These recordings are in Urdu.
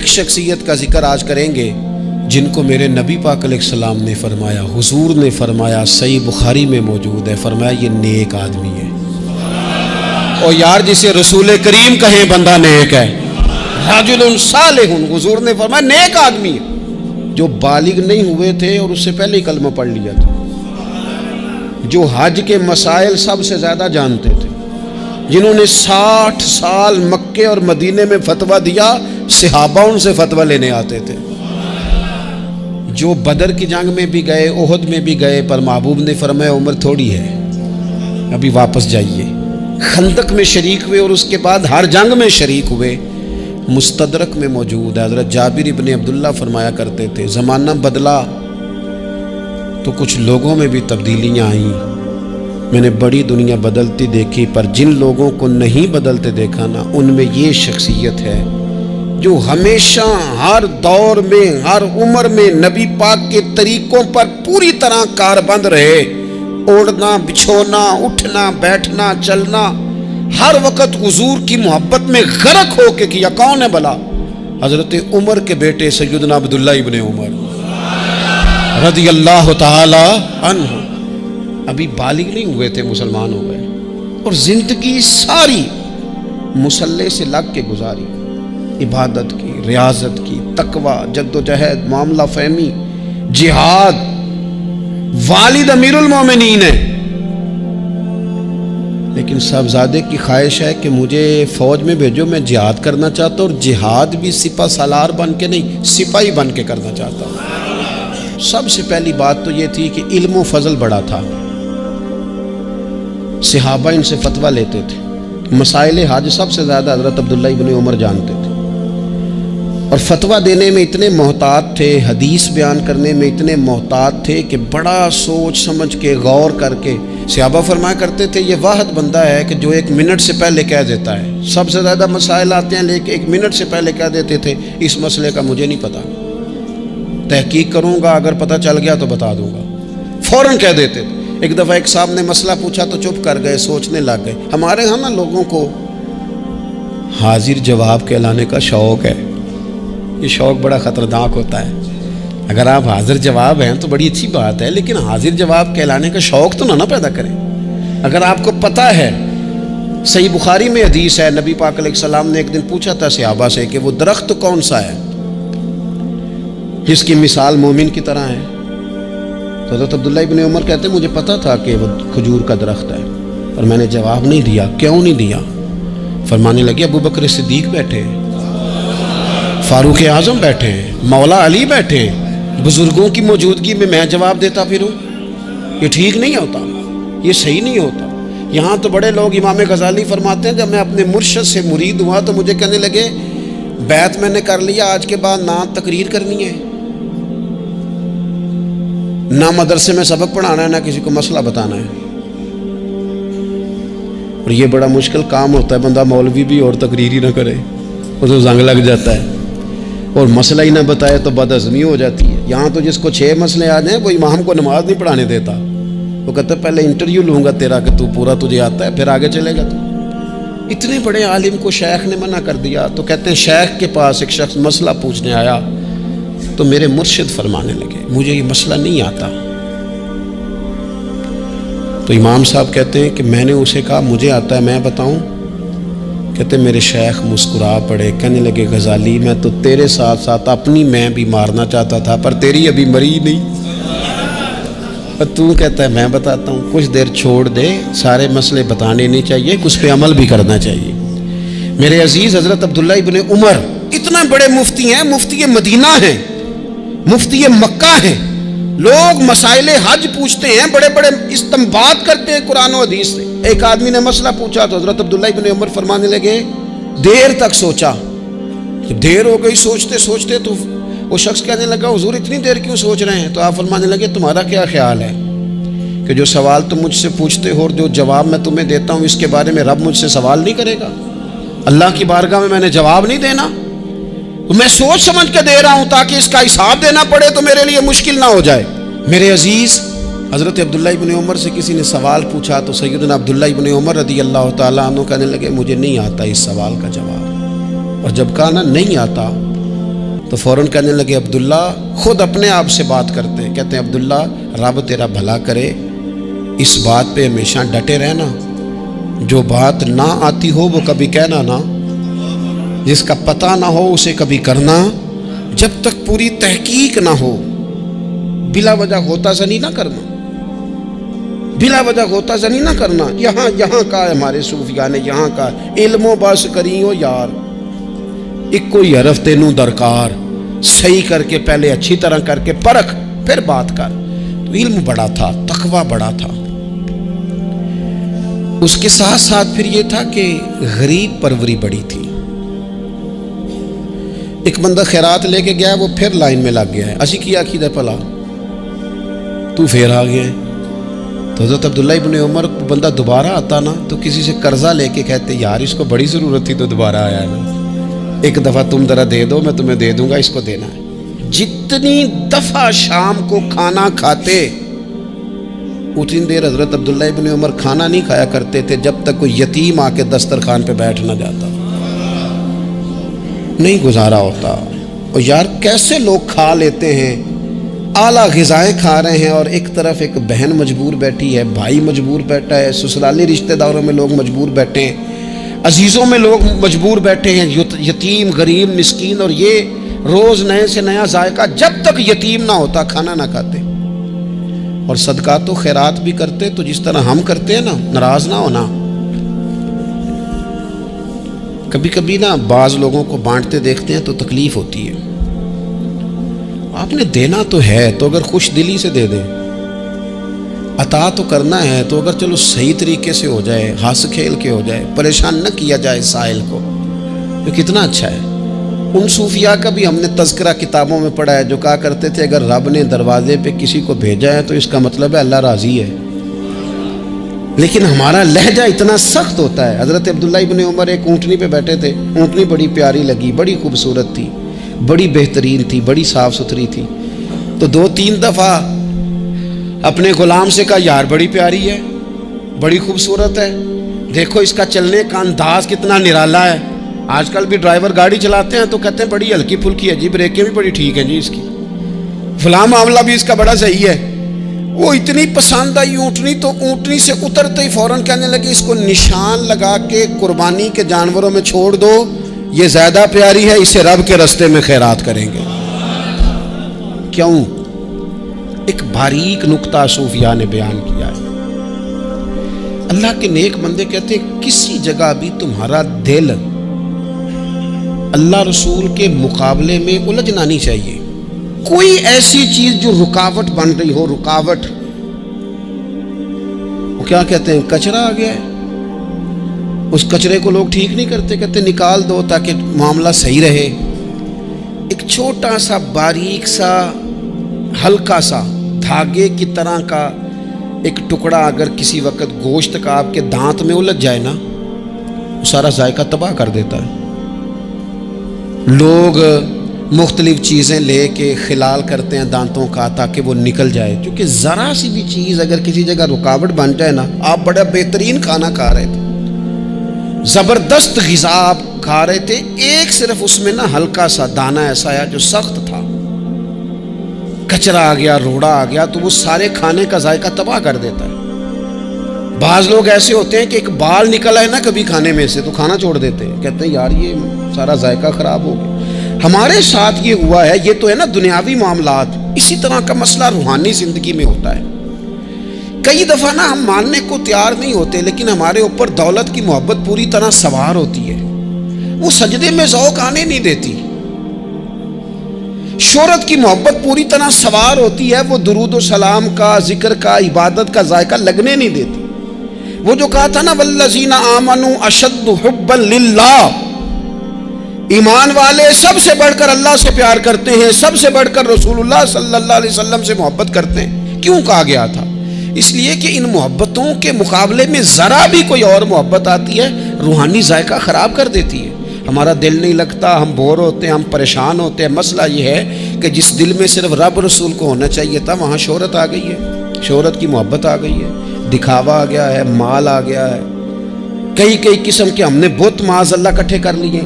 ایک شخصیت کا ذکر آج کریں گے جن کو میرے نبی پاک علیہ السلام نے فرمایا، حضور نے فرمایا، صحیح بخاری میں موجود ہے، فرمایا یہ نیک آدمی ہے۔ اور یار جسے رسول کریم کہیں بندہ نیک ہے، رجل صالح، حضور نے فرمایا نیک آدمی ہے، جو بالغ نہیں ہوئے تھے اور اس سے پہلے ہی کلمہ پڑھ لیا تھا، جو حج کے مسائل سب سے زیادہ جانتے تھے، جنہوں نے 60 سال مکے اور مدینے میں فتویٰ دیا، صحابہ ان سے فتویٰ لینے آتے تھے، جو بدر کی جنگ میں بھی گئے، احد میں بھی گئے، پر محبوب نے فرمایا عمر تھوڑی ہے، ابھی واپس جائیے۔ خندق میں شریک ہوئے اور اس کے بعد ہر جنگ میں شریک ہوئے۔ مستدرک میں موجود ہے، حضرت جابر ابن عبداللہ فرمایا کرتے تھے زمانہ بدلا تو کچھ لوگوں میں بھی تبدیلیاں آئیں، میں نے بڑی دنیا بدلتی دیکھی، پر جن لوگوں کو نہیں بدلتے دیکھا نا، ان میں یہ شخصیت ہے جو ہمیشہ ہر دور میں ہر عمر میں نبی پاک کے طریقوں پر پوری طرح کاربند رہے، اوڑھنا بچھونا اٹھنا بیٹھنا چلنا ہر وقت حضور کی محبت میں غرق ہو کے کیا۔ کون ہے بلا؟ حضرت عمر کے بیٹے سیدنا عبداللہ ابن عمر رضی اللہ تعالی عنہ، ابھی بالغ نہیں ہوئے تھے، مسلمان ہو گئے، اور زندگی ساری مصلے سے لگ کے گزاری، عبادت کی، ریاضت کی، تقوی، جد و جہد، معاملہ فہمی، جہاد۔ والد امیر المومنین ہے، لیکن صاحبزادے کی خواہش ہے کہ مجھے فوج میں بھیجو، میں جہاد کرنا چاہتا ہوں، اور جہاد بھی سپہ سالار بن کے نہیں، سپاہی بن کے کرنا چاہتا ہوں۔ سب سے پہلی بات تو یہ تھی کہ علم و فضل بڑا تھا، صحابہ ان سے فتویٰ لیتے تھے، مسائل حج سب سے زیادہ حضرت عبداللہ ابن عمر جانتے تھے، اور فتویٰ دینے میں اتنے محتاط تھے، حدیث بیان کرنے میں اتنے محتاط تھے کہ بڑا سوچ سمجھ کے غور کر کے صحابہ فرمایا کرتے تھے یہ واحد بندہ ہے کہ جو 1 منٹ سے پہلے کہہ دیتا ہے۔ سب سے زیادہ مسائل آتے ہیں لیکن 1 منٹ سے پہلے کہہ دیتے تھے اس مسئلے کا مجھے نہیں پتا، تحقیق کروں گا، اگر پتہ چل گیا تو بتا دوں گا، فوراً کہہ دیتے تھے۔ ایک دفعہ ایک صاحب نے مسئلہ پوچھا تو چپ کر گئے، سوچنے لگ گئے۔ ہمارے ہاں نا لوگوں کو حاضر جواب کہلانے کا شوق ہے، یہ شوق بڑا خطرناک ہوتا ہے۔ اگر آپ حاضر جواب ہیں تو بڑی اچھی بات ہے، لیکن حاضر جواب کہلانے کا شوق تو نہ پیدا کریں۔ اگر آپ کو پتہ ہے، صحیح بخاری میں حدیث ہے، نبی پاک علیہ السلام نے ایک دن پوچھا تھا صحابہ سے کہ وہ درخت کون سا ہے جس کی مثال مومن کی طرح ہے؟ تو حضرت عبداللہ ابن عمر کہتے ہیں مجھے پتہ تھا کہ وہ کھجور کا درخت ہے، اور میں نے جواب نہیں دیا۔ کیوں نہیں دیا؟ فرمانے لگے ابو بکر صدیق بیٹھے، فاروق اعظم بیٹھے، مولا علی بیٹھے، بزرگوں کی موجودگی میں جواب دیتا پھروں؟ یہ ٹھیک نہیں ہوتا، یہ صحیح نہیں ہوتا۔ یہاں تو بڑے لوگ، امام غزالی فرماتے ہیں جب میں اپنے مرشد سے مرید ہوا تو مجھے کہنے لگے بیعت میں نے کر لیا، آج کے بعد نہ تقریر کرنی ہے، نہ مدرسے میں سبق پڑھانا ہے، نہ کسی کو مسئلہ بتانا ہے۔ اور یہ بڑا مشکل کام ہوتا ہے، بندہ مولوی بھی اور تقریر ہی نہ کرے، اس کو زنگ لگ جاتا ہے، اور مسئلہ ہی نہ بتائے تو بد ہضمی ہو جاتی ہے۔ یہاں تو جس کو 6 مسئلے آ جائیں وہ امام کو نماز نہیں پڑھانے دیتا، وہ کہتا ہے پہلے انٹرویو لوں گا تیرا کہ تو پورا تجھے آتا ہے پھر آگے چلے گا تو۔ اتنے بڑے عالم کو شیخ نے منع کر دیا، تو کہتے ہیں شیخ کے پاس ایک شخص مسئلہ پوچھنے آیا تو میرے مرشد فرمانے لگے مجھے یہ مسئلہ نہیں آتا۔ تو امام صاحب کہتے ہیں کہ میں نے اسے کہا مجھے آتا ہے، میں بتاؤں؟ کہتے میرے شیخ مسکرا پڑے، کہنے لگے غزالی میں تو تیرے ساتھ ساتھ اپنی میں بھی مارنا چاہتا تھا، پر تیری ابھی مری نہیں، پر تو کہتا ہے میں بتاتا ہوں۔ کچھ دیر چھوڑ دے، سارے مسئلے بتانے نہیں چاہیے، کچھ پہ عمل بھی کرنا چاہیے۔ میرے عزیز حضرت عبداللہ ابن عمر اتنا بڑے مفتی ہیں، مفتی مدینہ ہیں، مفتی مکہ ہیں، لوگ مسائل حج پوچھتے ہیں، بڑے بڑے استنباط کرتے ہیں قرآن و حدیث سے۔ ایک آدمی نے مسئلہ پوچھا تو حضرت عبداللہ ابن عمر فرمانے لگے دیر تک سوچا، دیر ہو گئی سوچتے سوچتے، تو وہ شخص کہنے لگا حضور اتنی دیر کیوں سوچ رہے ہیں؟ تو آپ فرمانے لگے تمہارا کیا خیال ہے کہ جو سوال تم مجھ سے پوچھتے ہو اور جو جواب میں تمہیں دیتا ہوں اس کے بارے میں رب مجھ سے سوال نہیں کرے گا؟ اللہ کی بارگاہ میں نے جواب نہیں دینا، تو میں سوچ سمجھ کے دے رہا ہوں تاکہ اس کا حساب دینا پڑے تو میرے لیے مشکل نہ ہو جائے۔ میرے عزیز حضرت عبداللہ ابن عمر سے کسی نے سوال پوچھا تو سیدنا عبداللہ ابن عمر رضی اللہ تعالیٰ عنہ کہنے لگے مجھے نہیں آتا اس سوال کا جواب، اور جب کہا نا نہیں آتا تو فوراً کہنے لگے عبداللہ، خود اپنے آپ سے بات کرتے ہیں، کہتے ہیں عبداللہ رب تیرا بھلا کرے، اس بات پہ ہمیشہ ڈٹے رہنا، جو بات نہ آتی ہو وہ کبھی کہنا نہ، جس کا پتہ نہ ہو اسے کبھی کرنا، جب تک پوری تحقیق نہ ہو بلا وجہ غوطہ زنی نہ کرنا، بلا وجہ غوطہ زنی نہ کرنا۔ یہاں کا ہے ہمارے صوفیاء نے، یہاں کا علم و بس کری ہو یار، ایک کوئی حرف تینوں درکار، صحیح کر کے پہلے اچھی طرح کر کے پرکھ پھر بات کر۔ تو علم بڑا تھا، تقوی بڑا تھا۔ اس کے ساتھ ساتھ پھر یہ تھا کہ غریب پروری بڑی تھی۔ ایک بندہ خیرات لے کے گیا، وہ پھر لائن میں لگ گیا ہے، اسی کیا کیدہ پلا تو پھر آ گیا ہے۔ تو حضرت عبداللہ ابن عمر کو بندہ دوبارہ آتا نا تو کسی سے قرضہ لے کے کہتے یار اس کو بڑی ضرورت تھی تو دوبارہ آیا ہے نا، ایک دفعہ تم ذرا دے دو، میں تمہیں دے دوں گا، اس کو دینا ہے۔ جتنی دفعہ شام کو کھانا کھاتے اتنی دیر حضرت عبداللہ ابن عمر کھانا نہیں کھایا کرتے تھے جب تک کوئی یتیم آ کے دسترخوان پہ بیٹھ نہ جاتا، نہیں گزارا ہوتا۔ اور یار کیسے لوگ کھا لیتے ہیں، اعلیٰ غذائیں کھا رہے ہیں، اور ایک طرف ایک بہن مجبور بیٹھی ہے، بھائی مجبور بیٹھا ہے، سسرالی رشتہ داروں میں لوگ مجبور بیٹھے ہیں، عزیزوں میں لوگ مجبور بیٹھے ہیں، یتیم غریب مسکین، اور یہ روز نئے سے نیا ذائقہ، جب تک یتیم نہ ہوتا کھانا نہ کھاتے۔ اور صدقات و خیرات بھی کرتے تو جس طرح ہم کرتے ہیں نا، ناراض نہ ہونا۔ کبھی کبھی نا بعض لوگوں کو بانٹتے دیکھتے ہیں تو تکلیف ہوتی ہے، آپ نے دینا تو ہے تو اگر خوش دلی سے دے دیں، عطا تو کرنا ہے تو اگر چلو صحیح طریقے سے ہو جائے، ہنس کھیل کے ہو جائے، پریشان نہ کیا جائے سائل کو، تو کتنا اچھا ہے۔ ان صوفیاء کا بھی ہم نے تذکرہ کتابوں میں پڑھا ہے جو کہا کرتے تھے اگر رب نے دروازے پہ کسی کو بھیجا ہے تو اس کا مطلب ہے اللہ راضی ہے، لیکن ہمارا لہجہ اتنا سخت ہوتا ہے۔ حضرت عبداللہ ابن عمر ایک اونٹنی پہ بیٹھے تھے، اونٹنی بڑی پیاری لگی، بڑی خوبصورت تھی، بڑی بہترین تھی، بڑی صاف ستھری تھی، تو 2-3 دفعہ اپنے غلام سے کہا یار بڑی پیاری ہے، بڑی خوبصورت ہے، دیکھو اس کا چلنے کا انداز کتنا نرالا ہے۔ آج کل بھی ڈرائیور گاڑی چلاتے ہیں تو کہتے ہیں بڑی ہلکی پھلکی ہے جی، بریکیں بھی بڑی ٹھیک ہیں جی اس کی، فلاں معاملہ بھی اس کا بڑا صحیح ہے۔ وہ اتنی پسند آئی اونٹنی تو اونٹنی سے اترتے ہی فوراً کہنے لگے اس کو نشان لگا کے قربانی کے جانوروں میں چھوڑ دو، یہ زیادہ پیاری ہے، اسے رب کے رستے میں خیرات کریں گے۔ کیوں؟ ایک باریک نکتہ صوفیاء نے بیان کیا ہے۔ اللہ کے نیک بندے کہتے ہیں کسی جگہ بھی تمہارا دل اللہ رسول کے مقابلے میں الجھنا نہیں چاہیے۔ کوئی ایسی چیز جو رکاوٹ بن رہی ہو، رکاوٹ، وہ کیا کہتے ہیں کچرا آ گیا ہے، اس کچرے کو لوگ ٹھیک نہیں کرتے، کہتے نکال دو تاکہ معاملہ صحیح رہے۔ ایک چھوٹا سا باریک سا ہلکا سا دھاگے کی طرح کا ایک ٹکڑا اگر کسی وقت گوشت کا آپ کے دانت میں الجھ جائے نا، وہ سارا ذائقہ تباہ کر دیتا ہے۔ لوگ مختلف چیزیں لے کے خلال کرتے ہیں دانتوں کا تاکہ وہ نکل جائے، کیونکہ ذرا سی بھی چیز اگر کسی جگہ رکاوٹ بن جائے نا، آپ بڑا بہترین کھانا کھا رہے تھے، زبردست غذا آپ کھا رہے تھے، ایک صرف اس میں نا ہلکا سا دانہ ایسا آیا جو سخت تھا، کچرا آ گیا، روڑا آ گیا، تو وہ سارے کھانے کا ذائقہ تباہ کر دیتا ہے۔ بعض لوگ ایسے ہوتے ہیں کہ ایک بال نکل آئے نا کبھی کھانے میں سے تو کھانا چھوڑ دیتے ہیں، کہتے ہیں یار یہ سارا ذائقہ خراب ہو گیا۔ ہمارے ساتھ یہ ہوا ہے، یہ تو ہے نا دنیاوی معاملات، اسی طرح کا مسئلہ روحانی زندگی میں ہوتا ہے۔ کئی دفعہ نا ہم ماننے کو تیار نہیں ہوتے، لیکن ہمارے اوپر دولت کی محبت پوری طرح سوار ہوتی ہے، وہ سجدے میں ذوق آنے نہیں دیتی۔ شہرت کی محبت پوری طرح سوار ہوتی ہے، وہ درود و سلام کا، ذکر کا، عبادت کا ذائقہ لگنے نہیں دیتی۔ وہ جو کہا تھا نا والذین آمنوا اشد حبا للہ، ایمان والے سب سے بڑھ کر اللہ سے پیار کرتے ہیں، سب سے بڑھ کر رسول اللہ صلی اللہ علیہ وسلم سے محبت کرتے ہیں۔ کیوں کہا گیا تھا؟ اس لیے کہ ان محبتوں کے مقابلے میں ذرا بھی کوئی اور محبت آتی ہے روحانی ذائقہ خراب کر دیتی ہے، ہمارا دل نہیں لگتا، ہم بور ہوتے ہیں، ہم پریشان ہوتے ہیں۔ مسئلہ یہ ہے کہ جس دل میں صرف رب رسول کو ہونا چاہیے تھا وہاں شہرت آ گئی ہے، شہرت کی محبت آ گئی ہے، دکھاوا آ گیا ہے، مال آ گیا ہے، کئی قسم کے ہم نے بت معاذ اللہ اکٹھے کر لیے،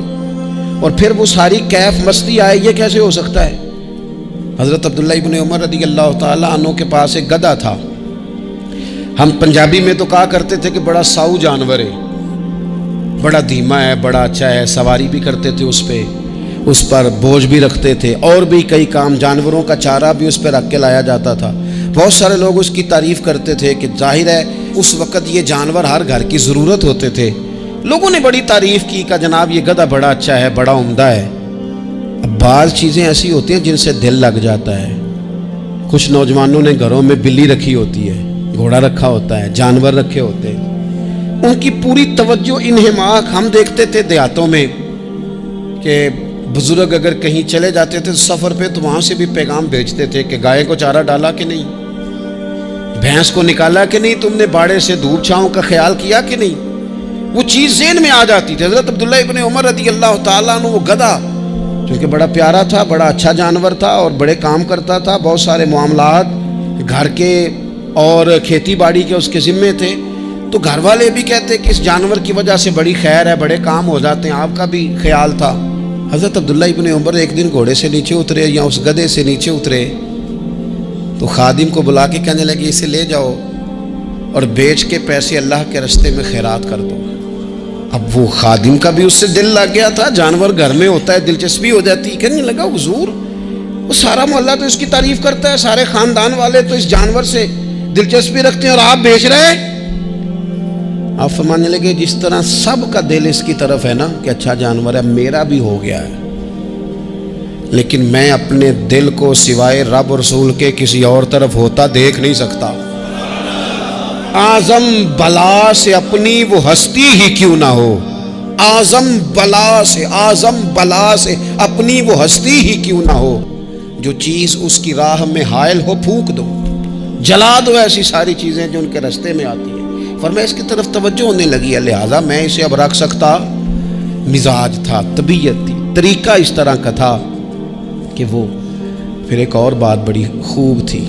اور پھر وہ ساری کیف مستی آئے، یہ کیسے ہو سکتا ہے؟ حضرت عبداللہ ابن عمر رضی اللہ تعالیٰ عنہ کے پاس ایک گدھا تھا. ہم پنجابی میں تو کہا کرتے تھے کہ بڑا ساؤ جانور ہے، بڑا دھیما ہے، بڑا اچھا ہے، سواری بھی کرتے تھے اس پہ، اس پر بوجھ بھی رکھتے تھے، اور بھی کئی کام، جانوروں کا چارہ بھی اس پہ رکھ کے لایا جاتا تھا. بہت سارے لوگ اس کی تعریف کرتے تھے کہ ظاہر ہے اس وقت یہ جانور ہر گھر کی ضرورت ہوتے تھے. لوگوں نے بڑی تعریف کی کہ جناب یہ گدھا بڑا اچھا ہے، بڑا عمدہ ہے. اب بعض چیزیں ایسی ہوتی ہیں جن سے دل لگ جاتا ہے. کچھ نوجوانوں نے گھروں میں بلی رکھی ہوتی ہے، گھوڑا رکھا ہوتا ہے، جانور رکھے ہوتے ہیں، ان کی پوری توجہ انہماک. ہم دیکھتے تھے دیہاتوں میں کہ بزرگ اگر کہیں چلے جاتے تھے سفر پہ تو وہاں سے بھی پیغام بھیجتے تھے کہ گائے کو چارہ ڈالا کہ نہیں، بھینس کو نکالا کہ نہیں، تم نے باڑے سے دھوپ چھاؤں کا خیال کیا کہ نہیں. وہ چیز ذہن میں آ جاتی تھی. حضرت عبداللہ ابن عمر رضی اللہ تعالیٰ عنہ وہ گدھا کیونکہ بڑا پیارا تھا، بڑا اچھا جانور تھا اور بڑے کام کرتا تھا، بہت سارے معاملات گھر کے اور کھیتی باڑی کے اس کے ذمے تھے، تو گھر والے بھی کہتے کہ اس جانور کی وجہ سے بڑی خیر ہے، بڑے کام ہو جاتے ہیں. آپ کا بھی خیال تھا. حضرت عبداللہ ابن عمر ایک دن گھوڑے سے نیچے اترے یا اس گدھے سے نیچے اترے تو خادم کو بلا کے کہنے لگے اسے لے جاؤ اور بیچ کے پیسے اللہ کے راستے میں خیرات کر دو. اب وہ خادم کا بھی اس سے دل لگ گیا تھا، جانور گھر میں ہوتا ہے دلچسپی ہو جاتی. کہنے لگا حضور وہ سارا محلہ تو اس کی تعریف کرتا ہے، سارے خاندان والے تو اس جانور سے دلچسپی رکھتے ہیں اور آپ بیچ رہے ہیں. آپ فرمانے لگے جس طرح سب کا دل اس کی طرف ہے نا کہ اچھا جانور ہے، میرا بھی ہو گیا ہے، لیکن میں اپنے دل کو سوائے رب رسول کے کسی اور طرف ہوتا دیکھ نہیں سکتا. اعظم بلا سے اپنی وہ ہستی ہی کیوں نہ ہو، اعظم بلا سے اپنی وہ ہستی ہی کیوں نہ ہو، جو چیز اس کی راہ میں حائل ہو پھونک دو، جلا دو ایسی ساری چیزیں جو ان کے راستے میں آتی ہیں. فرمایا اس کی طرف توجہ ہونے لگی ہے، لہٰذا میں اسے اب رکھ سکتا. مزاج تھا، طبیعت تھی، طریقہ اس طرح کا تھا کہ وہ. پھر ایک اور بات بڑی خوب تھی،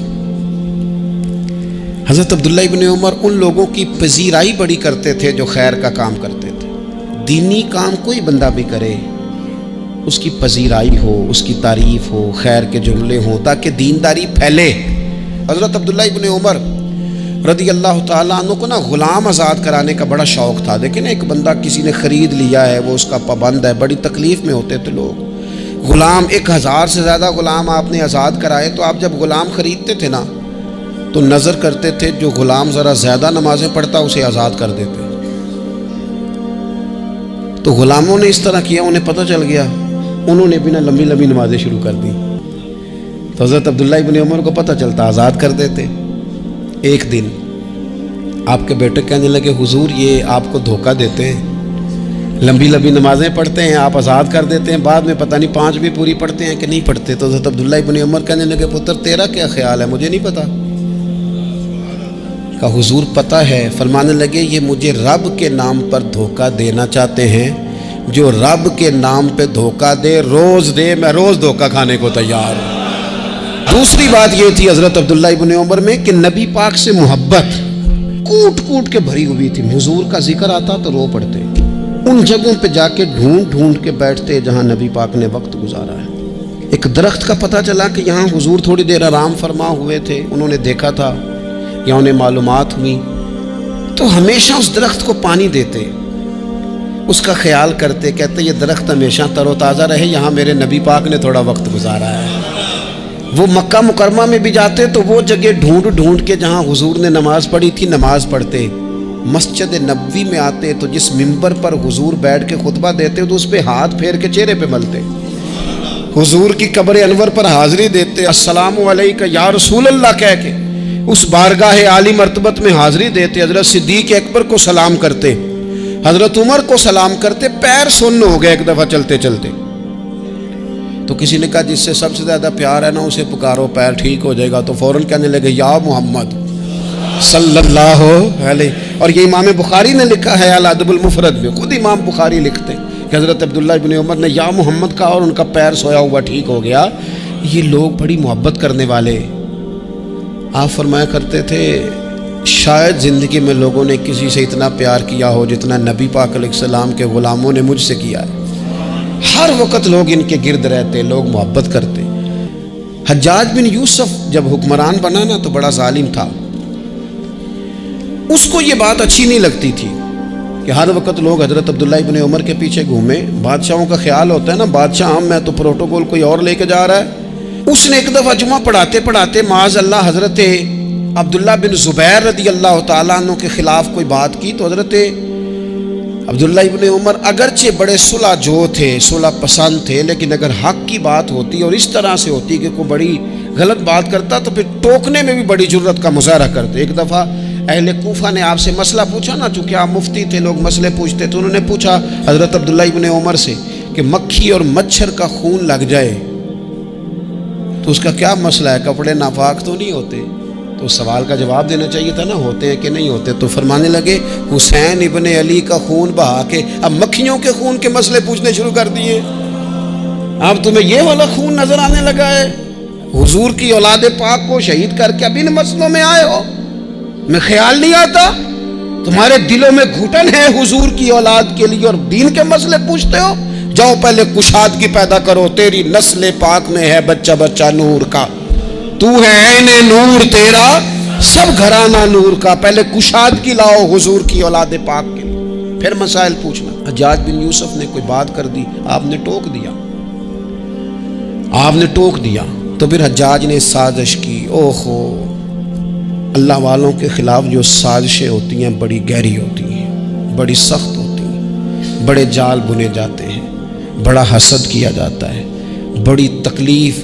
حضرت عبداللہ ابن عمر ان لوگوں کی پذیرائی بڑی کرتے تھے جو خیر کا کام کرتے تھے. دینی کام کوئی بندہ بھی کرے اس کی پذیرائی ہو، اس کی تعریف ہو، خیر کے جملے ہوں تاکہ دینداری پھیلے. حضرت عبداللہ ابن عمر رضی اللہ تعالیٰ عنہ کو نا غلام آزاد کرانے کا بڑا شوق تھا. دیکھیں نا ایک بندہ کسی نے خرید لیا ہے، وہ اس کا پابند ہے، بڑی تکلیف میں ہوتے تھے لوگ. غلام 1000 سے زیادہ غلام آپ نے آزاد کرائے، تو آپ جب غلام خریدتے تھے نا تو نظر کرتے تھے جو غلام ذرا زیادہ نمازیں پڑھتا اسے آزاد کر دیتے. تو غلاموں نے اس طرح کیا، انہیں پتہ چل گیا، انہوں نے بھی نا لمبی لمبی نمازیں شروع کر دی. تو حضرت عبداللہ ابن عمر کو پتہ چلتا، آزاد کر دیتے. ایک دن آپ کے بیٹے کہنے لگے حضور یہ آپ کو دھوکہ دیتے ہیں، لمبی لمبی نمازیں پڑھتے ہیں، آپ آزاد کر دیتے ہیں، بعد میں پتہ نہیں 5 بھی پوری پڑھتے ہیں کہ نہیں پڑھتے. تو حضرت عبداللہ ابن عمر کہنے لگے پتر تیرا کیا خیال ہے، مجھے نہیں پتا. کہا حضور پتہ ہے. فرمانے لگے یہ مجھے رب کے نام پر دھوکہ دینا چاہتے ہیں، جو رب کے نام پہ دھوکہ دے روز دے، میں روز دھوکہ کھانے کو تیار ہوں. دوسری بات یہ تھی حضرت عبداللہ ابن عمر میں کہ نبی پاک سے محبت کوٹ کوٹ کے بھری ہوئی تھی. حضور کا ذکر آتا تو رو پڑتے، ان جگہوں پہ جا کے ڈھونڈ ڈھونڈ کے بیٹھتے جہاں نبی پاک نے وقت گزارا ہے. ایک درخت کا پتہ چلا کہ یہاں حضور تھوڑی دیر آرام فرما ہوئے تھے، انہوں نے دیکھا تھا یا انہیں معلومات ہوئی، تو ہمیشہ اس درخت کو پانی دیتے، اس کا خیال کرتے، کہتے یہ درخت ہمیشہ تر و تازہ رہے، یہاں میرے نبی پاک نے تھوڑا وقت گزارا ہے. وہ مکہ مکرمہ میں بھی جاتے تو وہ جگہ ڈھونڈ ڈھونڈ کے جہاں حضور نے نماز پڑھی تھی نماز پڑھتے. مسجد نبوی میں آتے تو جس ممبر پر حضور بیٹھ کے خطبہ دیتے تو اس پہ ہاتھ پھیر کے چہرے پہ ملتے. حضور کی قبر انور پر حاضری دیتے، السلام علیکہ یا رسول اللہ کہہ کے اس بارگاہ عالی مرتبت میں حاضری دیتے. حضرت صدیق اکبر کو سلام کرتے، حضرت عمر کو سلام کرتے. پیر سن ہو گئے ایک دفعہ چلتے چلتے، تو کسی نے کہا جس سے سب سے زیادہ پیار ہے نا اسے پکارو، پیر ٹھیک ہو جائے گا. تو فوراً کہنے لگے یا محمد صلی اللہ علیہ. اور یہ امام بخاری نے لکھا ہے الادب المفرد میں، خود امام بخاری لکھتے کہ حضرت عبداللہ ابن عمر نے یا محمد کہا اور ان کا پیر سویا ہوا ٹھیک ہو گیا. یہ لوگ بڑی محبت کرنے والے. آپ فرمایا کرتے تھے شاید زندگی میں لوگوں نے کسی سے اتنا پیار کیا ہو جتنا نبی پاک علیہ السلام کے غلاموں نے مجھ سے کیا ہے. ہر وقت لوگ ان کے گرد رہتے، لوگ محبت کرتے۔ حجاج بن یوسف جب حکمران بنا نا تو بڑا ظالم تھا، اس کو یہ بات اچھی نہیں لگتی تھی کہ ہر وقت لوگ حضرت عبداللہ ابن عمر کے پیچھے گھومیں۔ بادشاہوں کا خیال ہوتا ہے نا، بادشاہ ہم میں تو پروٹوکول کوئی اور لے کے جا رہا ہے۔ اس نے ایک دفعہ جمعہ پڑھاتے پڑھاتے معاذ اللہ حضرت عبداللہ بن زبیر رضی اللہ تعالیٰ عنہ کے خلاف کوئی بات کی، تو حضرت عبداللہ ابن عمر اگرچہ بڑے صلح جو تھے، صلح پسند تھے، لیکن اگر حق کی بات ہوتی اور اس طرح سے ہوتی کہ کوئی بڑی غلط بات کرتا تو پھر ٹوکنے میں بھی بڑی جرت کا مظاہرہ کرتے۔ ایک دفعہ اہل کوفہ نے آپ سے مسئلہ پوچھا نا، چونکہ آپ مفتی تھے، لوگ مسئلے پوچھتے، تو انہوں نے پوچھا حضرت عبداللہ ابن عمر سے کہ مکھی اور مچھر کا خون لگ جائے تو اس کا کیا مسئلہ ہے، کپڑے ناپاک تو نہیں ہوتے؟ تو سوال کا جواب دینا چاہیے تھا نا، ہوتے ہیں کہ نہیں ہوتے؟ تو فرمانے لگے حسین ابن علی کا خون بہا کے اب مکھیوں کے خون کے مسئلے پوچھنے شروع کر دیے۔ اب تمہیں یہ والا خون نظر آنے لگا ہے؟ حضور کی اولاد پاک کو شہید کر کے اب ان مسئلوں میں آئے ہو؟ میں خیال نہیں آتا تمہارے دلوں میں گھٹن ہے حضور کی اولاد کے لیے اور دین کے مسئلے پوچھتے ہو؟ جاؤ پہلے کشادگی پیدا کرو، تیری نسل پاک میں ہے بچہ بچہ نور کا، تو ہے عین نور تیرا سب گھرانہ نور کا، پہلے کشادگی لاؤ حضور کی اولاد پاک کے لیے، پھر مسائل پوچھنا۔ حجاج بن یوسف نے کوئی بات کر دی، آپ نے ٹوک دیا، آپ نے ٹوک دیا، تو پھر حجاج نے سازش کی۔ اوہو، اللہ والوں کے خلاف جو سازشیں ہوتی ہیں بڑی گہری ہوتی ہیں، بڑی سخت ہوتی ہیں، بڑے جال بنے جاتے ہیں، بڑا حسد کیا جاتا ہے، بڑی تکلیف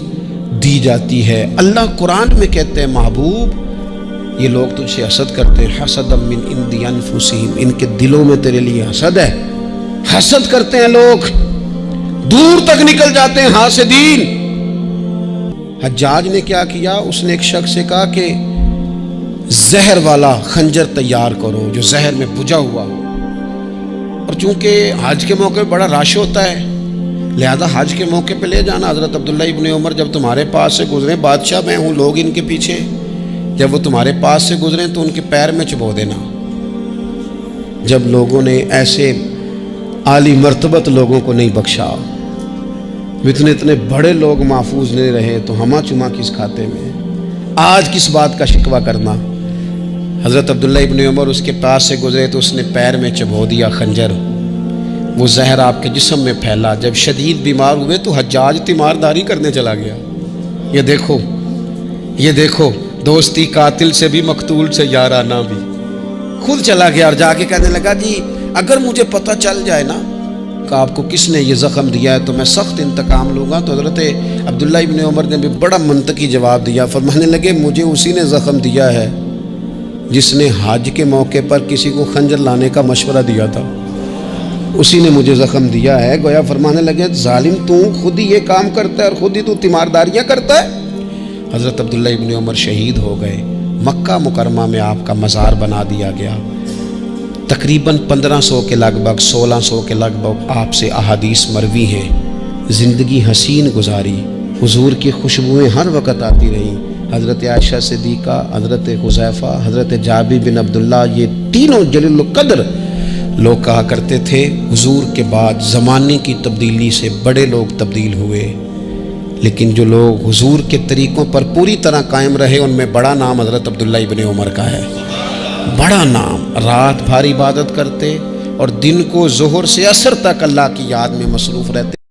دی جاتی ہے۔ اللہ قرآن میں کہتے ہیں محبوب یہ لوگ تجھ سے حسد کرتے ہیں، حسد من عند انفسہم، ان کے دلوں میں تیرے لیے حسد ہے، حسد کرتے ہیں لوگ، دور تک نکل جاتے ہیں حاسدین۔ حجاج نے کیا کیا؟ اس نے ایک شخص سے کہا کہ زہر والا خنجر تیار کرو جو زہر میں بجھا ہوا ہو، اور چونکہ حج کے موقع پہ بڑا رش ہوتا ہے لہذا حج کے موقع پہ لے جانا۔ حضرت عبداللہ ابن عمر جب تمہارے پاس سے گزرے، بادشاہ میں ہوں، لوگ ان کے پیچھے، جب وہ تمہارے پاس سے گزریں تو ان کے پیر میں چبو دینا۔ جب لوگوں نے ایسے عالی مرتبت لوگوں کو نہیں بخشا، اتنے بڑے لوگ محفوظ نہیں رہے، تو ہما چما کس کھاتے میں؟ آج کس بات کا شکوہ کرنا؟ حضرت عبداللہ ابن عمر اس کے پاس سے گزرے تو اس نے پیر میں چبو دیا خنجر، وہ زہر آپ کے جسم میں پھیلا۔ جب شدید بیمار ہوئے تو حجاج تیمارداری کرنے چلا گیا۔ یہ دیکھو، یہ دیکھو، دوستی قاتل سے بھی مقتول سے یارانہ بھی، خود چلا گیا اور جا کے کہنے لگا جی اگر مجھے پتہ چل جائے نا کہ آپ کو کس نے یہ زخم دیا ہے تو میں سخت انتقام لوں گا۔ تو حضرت عبداللہ ابن عمر نے بھی بڑا منطقی جواب دیا، فرمانے لگے مجھے اسی نے زخم دیا ہے جس نے حج کے موقع پر کسی کو خنجر لانے کا مشورہ دیا تھا، اسی نے مجھے زخم دیا ہے۔ گویا فرمانے لگے ظالم تو خود ہی یہ کام کرتا ہے اور خود ہی تو تیمارداریاں کرتا ہے۔ حضرت عبداللہ ابن عمر شہید ہو گئے، مکہ مکرمہ میں آپ کا مزار بنا دیا گیا۔ تقریباً 1500 کے لگ بھگ 1600 کے لگ بھگ آپ سے احادیث مروی ہیں۔ زندگی حسین گزاری، حضور کی خوشبوئیں ہر وقت آتی رہیں۔ حضرت عائشہ صدیقہ، حضرت حذیفہ، حضرت جابر بن عبداللہ، یہ تینوں جلیل القدر لوگ کہا کرتے تھے حضور کے بعد زمانے کی تبدیلی سے بڑے لوگ تبدیل ہوئے، لیکن جو لوگ حضور کے طریقوں پر پوری طرح قائم رہے ان میں بڑا نام حضرت عبداللہ ابن عمر کا ہے، بڑا نام۔ رات بھر عبادت کرتے اور دن کو ظہر سے عصر تک اللہ کی یاد میں مصروف رہتے۔